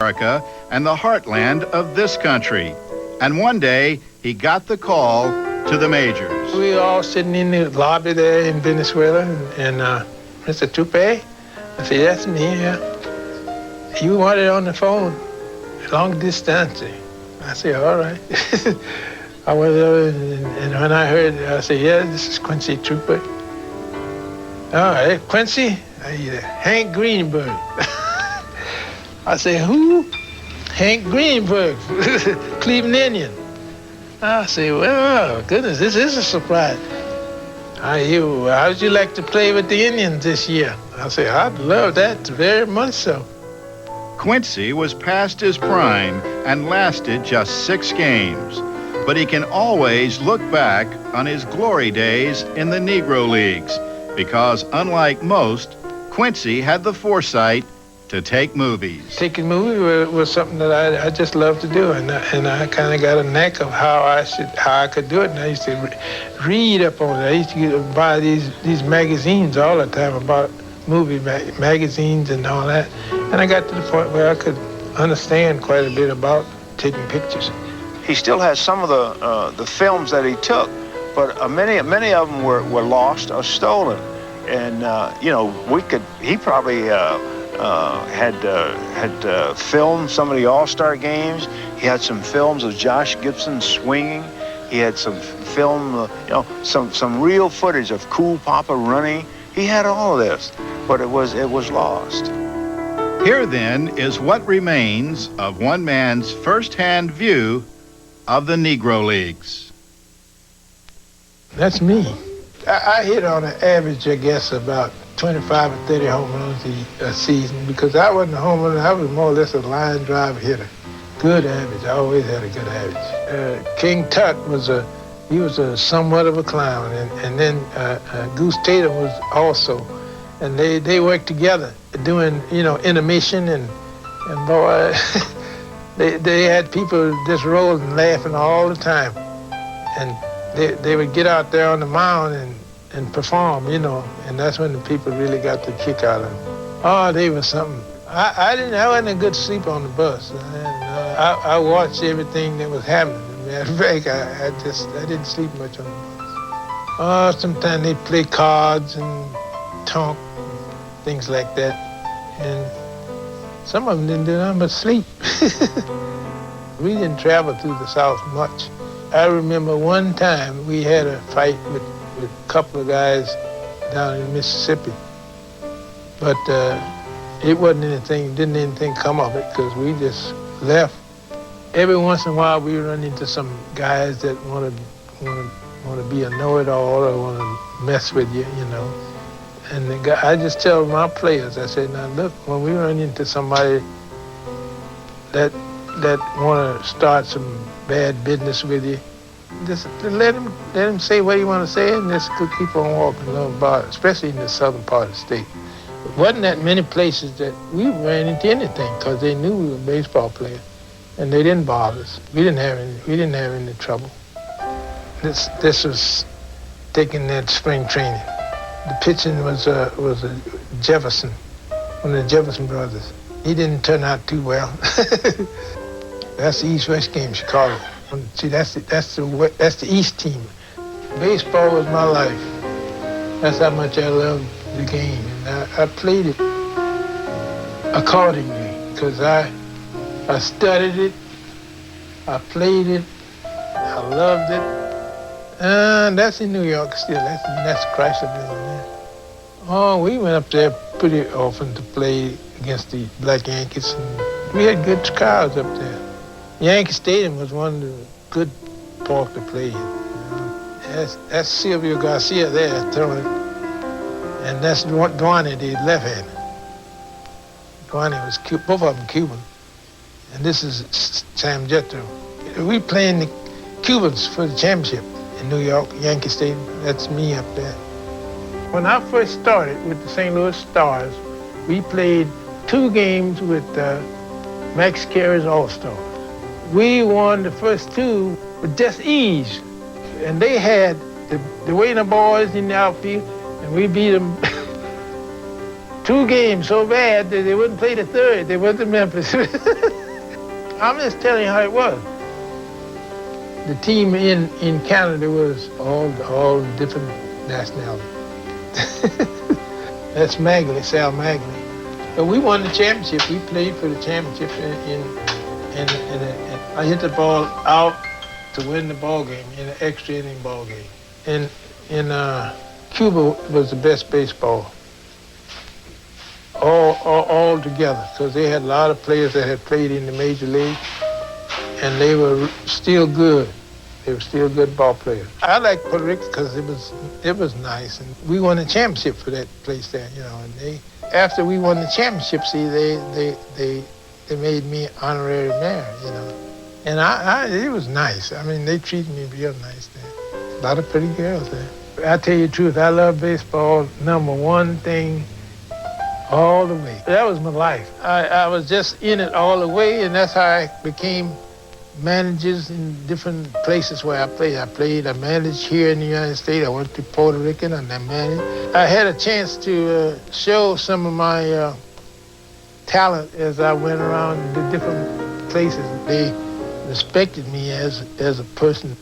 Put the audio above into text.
America and the heartland of this country. And one day, he got the call to the majors. We were all sitting in the lobby there in Venezuela, and Mr. Trouppe, I said, that's me, yeah. You wanted on the phone, long distance. I said, all right. I went over, and when I heard it, I said, yeah, this is Quincy Trouppe. All right, Quincy, Hank Greenberg. I said, who? Hank Greenberg, Cleveland Indian. I said, well, goodness, this is a surprise. How would you like to play with the Indians this year? I said, I'd love that very much so. Quincy was past his prime and lasted just 6 games, but he can always look back on his glory days in the Negro Leagues because, unlike most, Quincy had the foresight to take movies. Taking movies was something that I just loved to do, and I kind of got a knack of how I could do it. And I used to read up on it. I used to buy these magazines all the time about movie magazines and all that. And I got to the point where I could understand quite a bit about taking pictures. He still has some of the films that he took, but many of them were lost or stolen. And he probably had filmed some of the All-Star games. He had some films of Josh Gibson swinging. He had some film, some real footage of Cool Papa running. He had all of this, but it was lost. Here then is what remains of one man's first-hand view of the Negro Leagues. That's me. I hit on an average, I guess, about 25 or 30 home runs a season, because I wasn't a home run. I was more or less a line drive hitter. Good average. I always had a good average. King Tut was somewhat of a clown, and then Goose Tatum was also, and they worked together doing intermission, and boy, they had people just rolling, laughing all the time, and they would get out there on the mound and perform, and that's when the people really got the kick out of them. Oh, they were something. I wasn't a good sleeper on the bus. I watched everything that was happening. Matter of fact, I didn't sleep much on the bus. Oh, sometimes they'd play cards and talk, and things like that. And some of them didn't do nothing but sleep. We didn't travel through the South much. I remember one time we had a fight with a couple of guys down in Mississippi. But it wasn't didn't anything come of it, because we just left. Every once in a while we run into some guys that want to be a know-it-all or want to mess with you, And I just tell my players, I say, now look, when we run into somebody that want to start some bad business with you, just let him say what he want to say, and just keep on walking along about it, especially in the southern part of the state. It wasn't that many places that we ran into anything, because they knew we were baseball players, and they didn't bother us. We didn't have any trouble. This was taking that spring training. The pitching was Jefferson, one of the Jefferson brothers. He didn't turn out too well. That's the East-West game, Chicago. See, that's the East team. Baseball was my life. That's how much I loved the game. And I played it accordingly, because I studied it, I played it, I loved it. And that's in New York still. That's Chryslerville there. Oh, we went up there pretty often to play against the Black Yankees, and we had good crowds up there. Yankee Stadium was one of the good park to play in. That's Silvio Garcia there throwing it. And that's Duane, the left-hander. Duane was both of them Cuban. And this is Sam Jetro. We playing the Cubans for the championship in New York, Yankee Stadium. That's me up there. When I first started with the St. Louis Stars, we played 2 games with Max Carey's All-Stars. We won the first 2 with just ease. And they had the Wayner boys in the outfield, and we beat them 2 games so bad that they wouldn't play the third. They went to Memphis. I'm just telling you how it was. The team in Canada was all different nationalities. That's Magley, Sal Magley. But we won the championship. We played for the championship, and I hit the ball out to win the ball game in an extra inning ball game. And Cuba was the best baseball all together, because they had a lot of players that had played in the major league, and they were still good. They were still good ball players. I liked Puerto Rico because it was nice, and we won the championship for that place there, you know. And after we won the championship, see, they made me honorary mayor, you know. And it was nice. I mean, they treated me real nice there. A lot of pretty girls there. I tell you the truth, I love baseball, number one thing, all the way. That was my life. I was just in it all the way, and that's how I became managers in different places where I played. I managed here in the United States. I went to Puerto Rico and I managed. I had a chance to show some of my talent as I went around the different places. They respected me as a person.